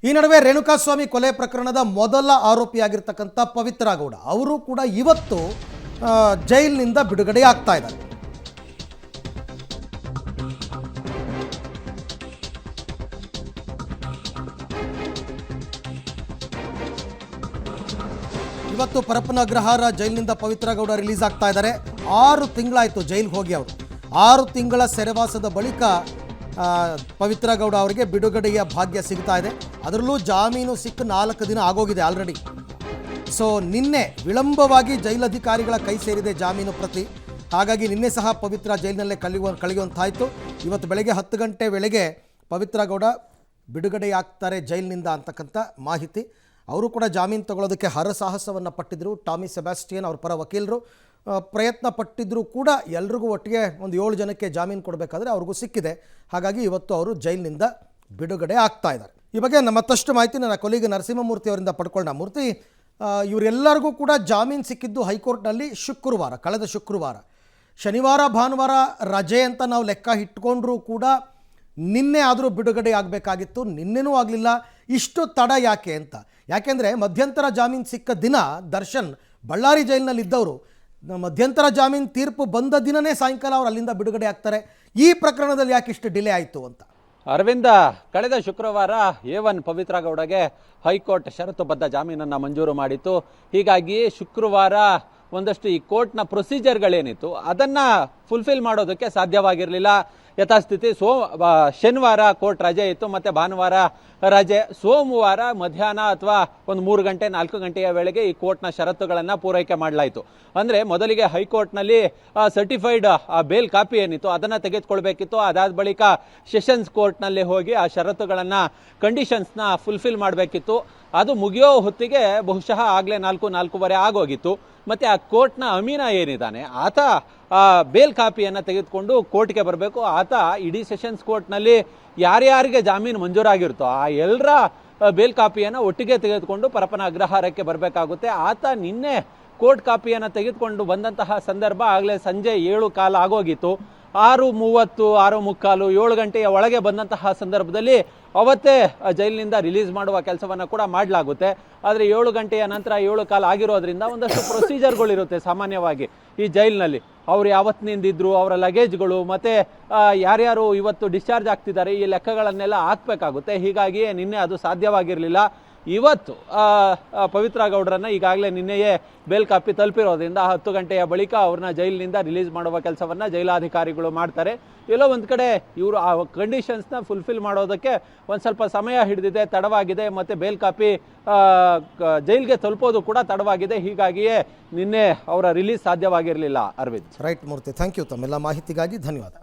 ಈ ನಡುವೆ ರೇಣುಕಾಸ್ವಾಮಿ ಕೊಲೆ ಪ್ರಕರಣದ ಮೊದಲ ಆರೋಪಿಯಾಗಿರ್ತಕ್ಕಂಥ ಪವಿತ್ರ ಗೌಡ ಅವರು ಕೂಡ ಇವತ್ತು ಜೈಲಿನಿಂದ ಬಿಡುಗಡೆ ಆಗ್ತಾ ಇದ್ದಾರೆ. ಇವತ್ತು ಪರಪ್ಪನ ಅಗ್ರಹಾರ ಜೈಲಿನಿಂದ ಪವಿತ್ರ ಗೌಡ ರಿಲೀಸ್ ಆಗ್ತಾ ಇದ್ದಾರೆ. 6 ತಿಂಗಳಾಯಿತು ಜೈಲಿಗೆ ಹೋಗಿ ಅವರು. 6 ತಿಂಗಳ ಸೆರೆವಾಸದ ಬಳಿಕ ಪವಿತ್ರ ಗೌಡ ಅವರಿಗೆ ಬಿಡುಗಡೆಯ ಭಾಗ್ಯ ಸಿಗ್ತಾ ಇದೆ. ಅದರಲ್ಲೂ ಜಾಮೀನು ಸಿಕ್ಕ 4 ದಿನ ಆಗೋಗಿದೆ ಆಲ್ರೆಡಿ. ಸೊ ನಿನ್ನೆ ವಿಳಂಬವಾಗಿ ಜೈಲಧಿಕಾರಿಗಳ ಕೈ ಸೇರಿದೆ ಜಾಮೀನು ಪ್ರತಿ. ಹಾಗಾಗಿ ನಿನ್ನೆ ಸಹ ಪವಿತ್ರ ಜೈಲಿನಲ್ಲೇ ಕಳೆಯುವಂತಾಯಿತು. ಇವತ್ತು ಬೆಳಗ್ಗೆ 10 ಗಂಟೆ ವೇಳೆಗೆ ಪವಿತ್ರ ಗೌಡ ಬಿಡುಗಡೆಯಾಗ್ತಾರೆ ಜೈಲಿನಿಂದ ಅಂತಕ್ಕಂಥ ಮಾಹಿತಿ. ಅವರು ಕೂಡ ಜಾಮೀನು ತಗೊಳ್ಳೋದಕ್ಕೆ ಹರಸಾಹಸವನ್ನು ಪಟ್ಟಿದ್ದರು. ಟಾಮಿ ಸೆಬಾಸ್ಟಿಯನ್ ಅವ್ರ ಪರ ವಕೀಲರು ಪ್ರಯತ್ನ ಪಟ್ಟಿದ್ದರೂ ಕೂಡ ಎಲ್ರಿಗೂ ಒಟ್ಟಿಗೆ ಒಂದು 7 ಜನಕ್ಕೆ ಜಾಮೀನು ಕೊಡಬೇಕಾದ್ರೆ ಅವ್ರಿಗೂ ಸಿಕ್ಕಿದೆ. ಹಾಗಾಗಿ ಇವತ್ತು ಅವರು ಜೈಲಿನಿಂದ ಬಿಡುಗಡೆ ಆಗ್ತಾ ಇದ್ದಾರೆ. ಈ ಬಗ್ಗೆ ಮತ್ತಷ್ಟು ಮಾಹಿತಿ ನನ್ನ ಕೊಲೀಗ ನರಸಿಂಹಮೂರ್ತಿ ಅವರಿಂದ ಪಡ್ಕೊಳ್ಳೋಣ. ಮೂರ್ತಿ, ಇವರೆಲ್ಲರಿಗೂ ಕೂಡ ಜಾಮೀನು ಸಿಕ್ಕಿದ್ದು ಹೈಕೋರ್ಟ್ನಲ್ಲಿ ಕಳೆದ ಶುಕ್ರವಾರ. ಶನಿವಾರ ಭಾನುವಾರ ರಜೆ ಅಂತ ನಾವು ಲೆಕ್ಕ ಇಟ್ಕೊಂಡ್ರೂ ಕೂಡ ನಿನ್ನೆ ಆದರೂ ಬಿಡುಗಡೆ ಆಗಬೇಕಾಗಿತ್ತು. ನಿನ್ನೆನೂ ಆಗಲಿಲ್ಲ. ಇಷ್ಟು ತಡ ಯಾಕೆ ಅಂತ. ಯಾಕೆಂದರೆ ಮಧ್ಯಂತರ ಜಾಮೀನು ಸಿಕ್ಕ ದಿನ ದರ್ಶನ್ ಬಳ್ಳಾರಿ ಜೈಲಿನಲ್ಲಿದ್ದವರು ಮಧ್ಯಂತರ ಜಾಮೀನು ತೀರ್ಪು ಬಂದ ದಿನವೇ ಸಾಯಂಕಾಲ ಅವರು ಅಲ್ಲಿಂದ ಬಿಡುಗಡೆ ಆಗ್ತಾರೆ. ಈ ಪ್ರಕರಣದಲ್ಲಿ ಯಾಕೆ ಇಷ್ಟು ಡಿಲೇ ಆಯಿತು ಅಂತ. ಅರವಿಂದ, ಕಳೆದ ಶುಕ್ರವಾರ A1 ಪವಿತ್ರ ಗೌಡಗೆ ಹೈಕೋರ್ಟ್ ಷರತ್ತುಬದ್ಧ ಜಾಮೀನನ್ನು ಮಂಜೂರು ಮಾಡಿತ್ತು. ಹೀಗಾಗಿ ಶುಕ್ರವಾರ ಒಂದಷ್ಟು ಈ ಕೋರ್ಟ್ನ ಪ್ರೊಸೀಜರ್ಗಳೇನಿತ್ತು ಅದನ್ನು ಫುಲ್ಫಿಲ್ ಮಾಡೋದಕ್ಕೆ ಸಾಧ್ಯವಾಗಿರಲಿಲ್ಲ. ಯಥಾಸ್ಥಿತಿ ಶನಿವಾರ ಕೋರ್ಟ್ ರಜೆ ಇತ್ತು, ಮತ್ತು ಭಾನುವಾರ ರಜೆ. ಸೋಮವಾರ ಮಧ್ಯಾಹ್ನ ಅಥವಾ ಒಂದು 3 ಗಂಟೆ 4 ಗಂಟೆಯ ವೇಳೆಗೆ ಈ ಕೋರ್ಟ್ನ ಷರತ್ತುಗಳನ್ನು ಪೂರೈಕೆ ಮಾಡಲಾಯಿತು. ಅಂದರೆ ಮೊದಲಿಗೆ ಹೈಕೋರ್ಟ್ನಲ್ಲಿ ಸರ್ಟಿಫೈಡ್ ಬೇಲ್ ಕಾಪಿ ಏನಿತ್ತು ಅದನ್ನು ತೆಗೆದುಕೊಳ್ಬೇಕಿತ್ತು. ಅದಾದ ಬಳಿಕ ಸೆಷನ್ಸ್ ಕೋರ್ಟ್ನಲ್ಲಿ ಹೋಗಿ ಆ ಷರತ್ತುಗಳನ್ನು ಕಂಡೀಷನ್ಸ್ನ ಫುಲ್ಫಿಲ್ ಮಾಡಬೇಕಿತ್ತು. ಅದು ಮುಗಿಯೋ ಹೊತ್ತಿಗೆ ಬಹುಶಃ ಆಗಲೇ 4:30 ಆಗೋಗಿತ್ತು. ಮತ್ತು ಆ ಕೋರ್ಟ್ನ ಅಮೀನ ಏನಿದ್ದಾನೆ ಆತ ಬೇಲ್ ಕಾಪಿಯನ್ನು ತೆಗೆದುಕೊಂಡು ಕೋರ್ಟ್ಗೆ ಬರಬೇಕು. ಆತ ಇಡೀ ಸೆಷನ್ಸ್ ಕೋರ್ಟ್ನಲ್ಲಿ ಯಾರ್ಯಾರಿಗೆ ಜಾಮೀನು ಮಂಜೂರಾಗಿರುತ್ತೋ ಆ ಎಲ್ಲರ ಬೇಲ್ ಕಾಪಿಯನ್ನು ಒಟ್ಟಿಗೆ ತೆಗೆದುಕೊಂಡು ಪರಪ್ಪನ ಅಗ್ರಹಾರಕ್ಕೆ ಬರಬೇಕಾಗುತ್ತೆ. ಆತ ನಿನ್ನೆ ಕೋರ್ಟ್ ಕಾಪಿಯನ್ನು ತೆಗೆದುಕೊಂಡು ಬಂದಂತಹ ಸಂದರ್ಭ ಆಗಲೇ ಸಂಜೆ 7:15 ಆಗೋಗಿತ್ತು. 6:30, 6:45, 7 ಗಂಟೆಯ ಒಳಗೆ ಬಂದಂತಹ ಸಂದರ್ಭದಲ್ಲಿ ಅವತ್ತೇ ಜೈಲಿನಿಂದ ರಿಲೀಸ್ ಮಾಡುವ ಕೆಲಸವನ್ನು ಕೂಡ ಮಾಡಲಾಗುತ್ತೆ. ಆದರೆ 7 ಗಂಟೆಯ ನಂತರ 7:15 ಆಗಿರೋದ್ರಿಂದ ಒಂದಷ್ಟು ಪ್ರೊಸೀಜರ್ಗಳಿರುತ್ತೆ ಸಾಮಾನ್ಯವಾಗಿ ಈ ಜೈಲಿನಲ್ಲಿ. ಅವ್ರು ಯಾವತ್ತಿನಿಂದಿದ್ರು, ಅವರ ಲಗೇಜ್ಗಳು, ಮತ್ತು ಯಾರ್ಯಾರು ಇವತ್ತು ಡಿಸ್ಚಾರ್ಜ್ ಆಗ್ತಿದ್ದಾರೆ ಈ ಲೆಕ್ಕಗಳನ್ನೆಲ್ಲ ಹಾಕಬೇಕಾಗುತ್ತೆ. ಹೀಗಾಗಿ ನಿನ್ನೆ ಅದು ಸಾಧ್ಯವಾಗಿರಲಿಲ್ಲ. ಇವತ್ತು ಪವಿತ್ರ ಗೌಡರನ್ನು ಈಗಾಗಲೇ ನಿನ್ನೆಯೇ ಬೇಲ್ ಕಾಪಿ ತಲುಪಿರೋದ್ರಿಂದ 10 ಗಂಟೆಯ ಬಳಿಕ ಅವ್ರನ್ನ ಜೈಲಿನಿಂದ ರಿಲೀಸ್ ಮಾಡುವ ಕೆಲಸವನ್ನು ಜೈಲಾಧಿಕಾರಿಗಳು ಮಾಡ್ತಾರೆ. ಎಲ್ಲೋ ಒಂದು ಕಡೆ ಇವರು ಆ ಕಂಡೀಷನ್ಸ್ನ ಫುಲ್ಫಿಲ್ ಮಾಡೋದಕ್ಕೆ ಒಂದು ಸ್ವಲ್ಪ ಸಮಯ ಹಿಡಿದಿದೆ, ತಡವಾಗಿದೆ. ಮತ್ತು ಬೇಲ್ ಕಾಪಿ ಜೈಲಿಗೆ ತಲುಪೋದು ಕೂಡ ತಡವಾಗಿದೆ. ಹೀಗಾಗಿಯೇ ನಿನ್ನೆ ಅವರ ರಿಲೀಸ್ ಸಾಧ್ಯವಾಗಿರಲಿಲ್ಲ. Aravind. Right Murthy, thank you. ತಮ್ಮೆಲ್ಲ ಮಾಹಿತಿಗಾಗಿ ಧನ್ಯವಾದ.